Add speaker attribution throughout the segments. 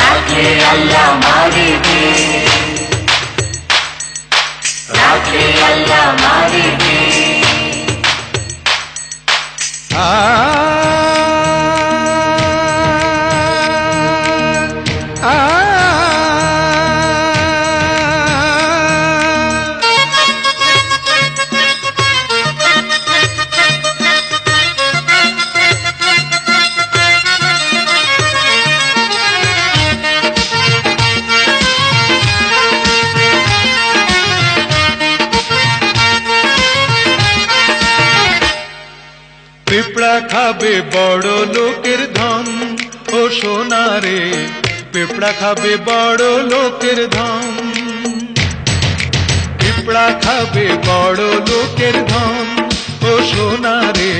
Speaker 1: রাখলে আল্লাহ মারিবে, রাখলে আল্লাহ মারিবে।
Speaker 2: পিঁপড়া খাবে বড় লোকের ধন, ও সোনা রে পিঁপড়া খাবে বড় লোকের ধন। পিঁপড়া খাবে বড় লোকের ধন, ও সোনা রে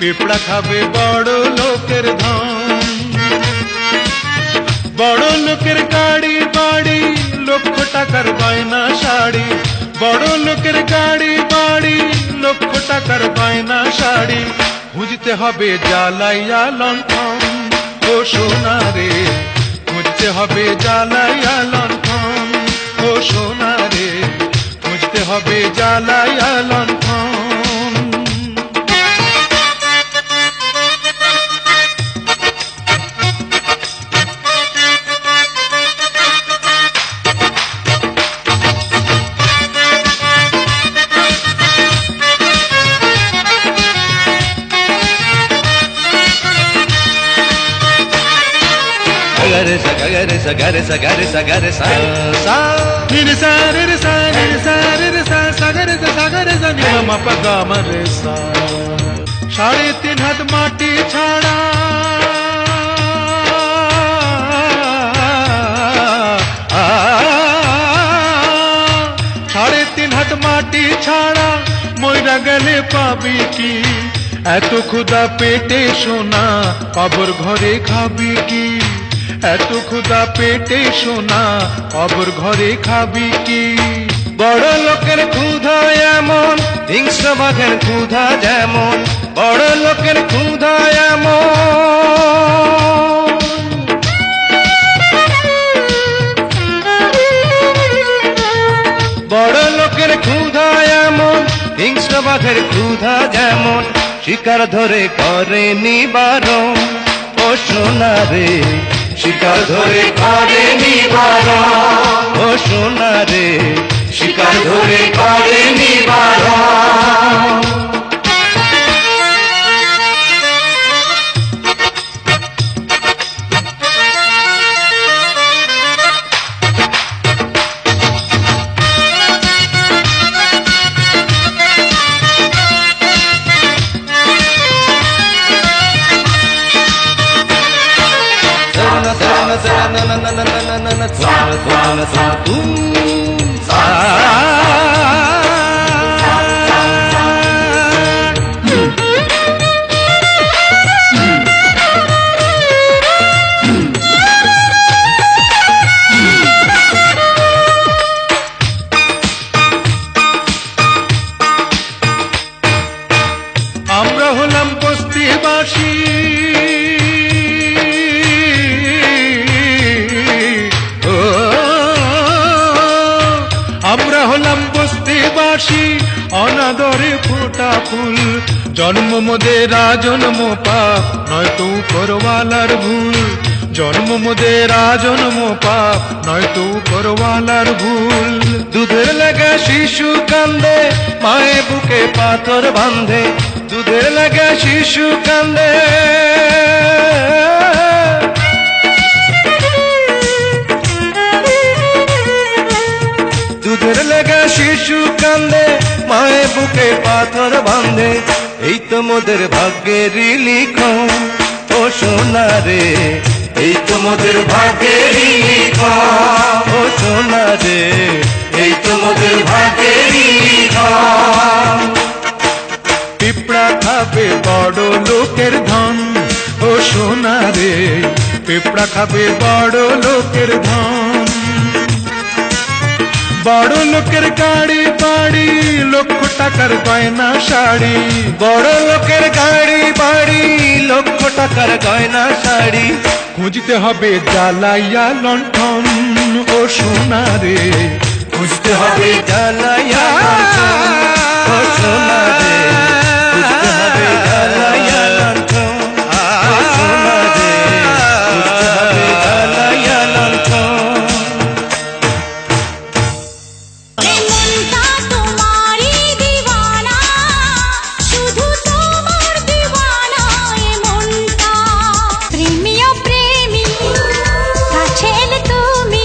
Speaker 2: পিঁপড়া খাবে বড় লোকের ধন। বড় লোকের গাড়ি বাড়ি, লক্ষ টাকার বায়না শাড়ি। বড় লোকের গাড়ি বাড়ি, লক্ষ টাকার বায়না শাড়ি। খুঁজতে হবে জ্বালাইয়া লণ্ঠন, ও সোনা রে খুঁজতে হবে জ্বালাইয়া লণ্ঠন। ও সোনা রে খুঁজতে হবে জ্বালাইয়া লণ্ঠন।
Speaker 3: Gare sa gare sa gare sa gare sa gare sa sa
Speaker 2: ni re sa re re sa ni re sa re re sa sa gare sa ni ma pa ga ma re sa। 3.5 হাত মাটি ছাড়া 3.5 হাত মাটি ছাড়া মইরা গেলে পাবি কি? এত ক্ষুধা পেটে সোনা কবর ঘরে খাবি কি? এত ক্ষুধা পেটে সোনা কবর ঘরে খাবি কি?
Speaker 3: বড় লোকের ক্ষুধা এমন, হিংস্র বাঘের ক্ষুধা যেমন। বড় লোকের ক্ষুধা এমন, বড় লোকের ক্ষুধা এমন, হিংস্র বাঘের ক্ষুধা যেমন। শিকার ধরে করে নিবারণ, ও সোনা রে শিকার ধরে করে নিবারণ। ও সোনা রে শিকার ধরে করে নিবারণ।
Speaker 2: আমরা হলাম বস্তিবাসী, আমরা হলাম বস্তিবাসী অনাদরে ফোটা ফুল। জন্ম মোদের জন্ম পাপ নয়তো উপরওয়ালার ভুল। জন্ম মোদের জন্ম পাপ নয়তো উপরওয়ালার ভুল।
Speaker 3: দুধের লাগা শিশু কান্দে, মায়ে বুকে পাথর বাঁধে। দুধের লাগা শিশু কান্দে, দুধের লাগা শিশু কান্দে, মায়ে বুকে পাথর বাঁধে। এই তো মোদের ভাগ্যেরই লিখন, ও সোনা রে এই তো মোদের ভাগ্যেরই লিখন। ও সোনা রে এই তো মোদের ভাগ্যেরই লিখন।
Speaker 2: পিঁপড়া খাবে বড় লোকের ধন, ও সোনা রে পিঁপড়া খাবে বড় লোকের ধন। বড় লোকের গাড়ি বাড়ি, লক্ষ টাকার গয়না শাড়ি।
Speaker 3: বড় লোকের গাড়ি বাড়ি, লক্ষ টাকার গয়না শাড়ি
Speaker 2: খুঁজতে হবে জ্বালাইয়া লণ্ঠন ও সোনা রে,
Speaker 3: খুঁজতে হবে জ্বালাইয়া লণ্ঠন ও সোনা রে, খুঁজতে হবে জ্বালাইয়া লণ্ঠন ও সোনা রে, খুঁজতে হবে জ্বালাইয়া লণ্ঠন।
Speaker 4: মনটা তোমারই দিওয়ানা, শুধু তোমার দিওয়ানা এ মনটা। প্রেমীয় প্রেমী কাছে এলে তুমি,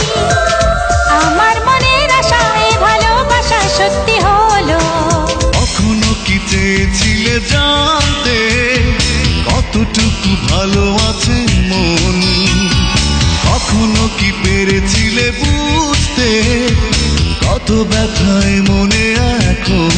Speaker 4: আমার মনের আশা এ ভালোবাসা সত্যি হলো।
Speaker 5: কখনো কি চেয়েছিলে জানতে কতটুকু ভালো আছে মন, কখনো কি পেরেছিলে বুঝতে কত ব্যথায় মনে এখন।